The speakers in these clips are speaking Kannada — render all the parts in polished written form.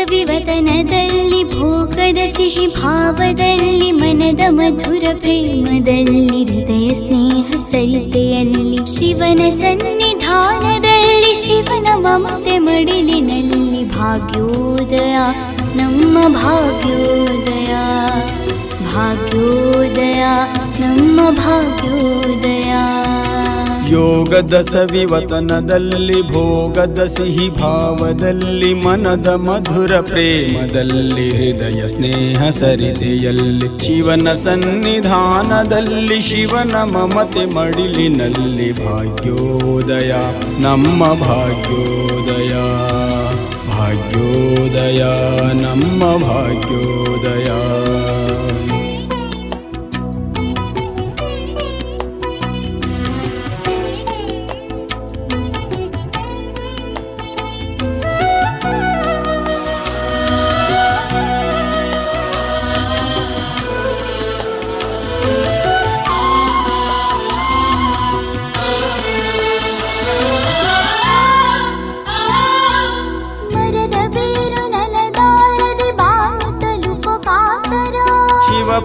ವಿವತನದಲ್ಲಿ ಭೋಗದ ಸಿಹಿ ಭಾವದಲ್ಲಿ ಮನದ ಮಧುರ ಪ್ರೇಮದಲ್ಲಿ ಹೃದಯ ಸ್ನೇಹ ಸರಿತೆಯಲ್ಲಿ ಶಿವನ ಸನ್ನಿಧಾನದಲ್ಲಿ ಶಿವನ ಮಮತೆ ಮಡಿಲಿನಲ್ಲಿ ಭಾಗ್ಯೋದಯ ನಮ್ಮ ಭಾಗ್ಯೋದಯ ಭಾಗ್ಯೋದಯ ನಮ್ಮ ಭಾಗ್ಯೋದಯ. ಯೋಗದ ಸವಿವತನದಲ್ಲಿ ಭೋಗದ ಸಿಹಿ ಭಾವದಲ್ಲಿ ಮನದ ಮಧುರ ಪ್ರೇಮದಲ್ಲಿ ಹೃದಯ ಸ್ನೇಹ ಸರಿತೆಯಲ್ಲಿ ಶಿವನ ಸನ್ನಿಧಾನದಲ್ಲಿ ಶಿವನ ಮಮತೆ ಮಡಿಲಿನಲ್ಲಿ ಭಾಗ್ಯೋದಯ ನಮ್ಮ ಭಾಗ್ಯೋದಯ ಭಾಗ್ಯೋದಯ ನಮ್ಮ ಭಾಗ್ಯೋದಯ.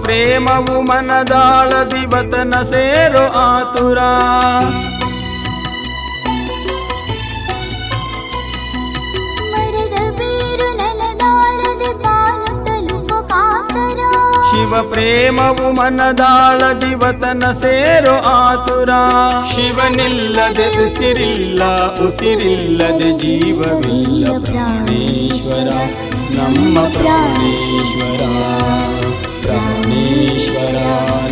ಪ್ರೇಮವು ಮನದಾಳದಿ ವತನ ಸೇರೋ ಆತುರ ಶಿವ ಪ್ರೇಮವು ಮನದಾಳದಿ ವತನ ಸೇರೋ ಆತುರ. ಶಿವನಿಲ್ಲದೆ ಉಸಿರಿಲ್ಲ ಉಸಿರಿಲ್ಲದೆ ಜೀವವಿಲ್ಲ ಪ್ರಾಣೇಶ್ವರ ನಮ್ಮ ಪ್ರಾಣೇಶ್ವರ ಪ್ರಾಣೇಶ್ವರ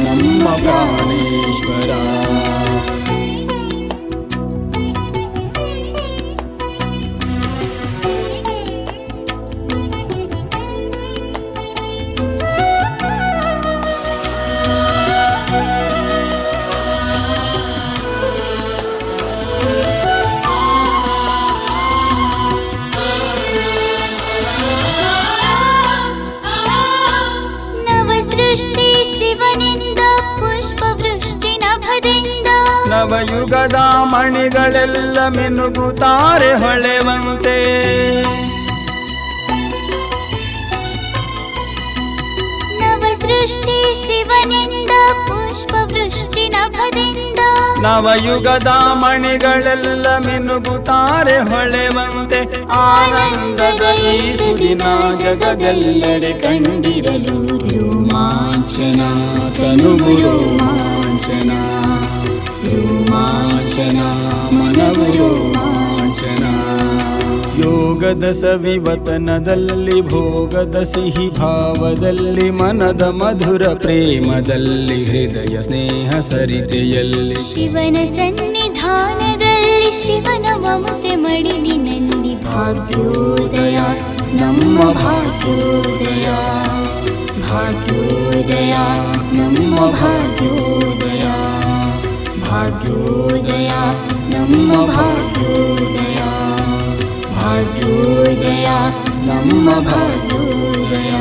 ನಮ್ಮ ಪ್ರಾಣೇಶ್ವರ. ಶಿವನಿಂದ ಪುಷ್ಪವೃಷ್ಟಿ ನಭದಿಂದ ನವಯುಗದ ಮಣಿಗಳೆಲ್ಲ ಮಿನುಗುತ್ತಾರೆ ಹೊಳೆವಂತೆ. ನವಸೃಷ್ಟಿ ಶಿವನಿಂದ ಪುಷ್ಪವೃಷ್ಟಿ ನಭದಿಂದ ನವಯುಗದ ಮಣಿಗಳೆಲ್ಲ ಮಿನುಗುತ್ತಾರೆ ಹೊಳೆವಂತೆ. ಆನಂದದ ಈ ಸುದಿನ ಜಗದೆಲ್ಲೆಡೆ ಕಂಡಿರಲು ರೋಮಾಂಚನ ತನುವು ರೋಮಾಂಚನ ರೋಮಾಂಚನ ಮನವು ರೋಮಾಂಚನ. ಯೋಗದ ಸವಿವತನದಲ್ಲಿ ಭೋಗದ ಸಿಹಿ ಭಾವದಲ್ಲಿ ಮನದ ಮಧುರ ಪ್ರೇಮದಲ್ಲಿ ಹೃದಯ ಸ್ನೇಹ ಸರಿತೆಯಲ್ಲಿ ಶಿವನ ಸನ್ನಿಧಾನದಲ್ಲಿ ಶಿವನ ಮಮತೆ ಮಡಿಲಿನಲ್ಲಿ ಭಾಗ್ಯೋದಯ ನಮ್ಮ ಭಾಗ್ಯೋದಯ ಭಾಗ್ಯೋದಯ ನಮ್ಮ ಭಾಗ್ಯೋದಯ ಭಾಗ್ಯೋದಯ ನಮ್ಮ ಭಾಗ್ಯೋದಯ ಭಾಗ್ಯೋದಯ ನಮ್ಮ ಭಾಗ್ಯೋದಯ.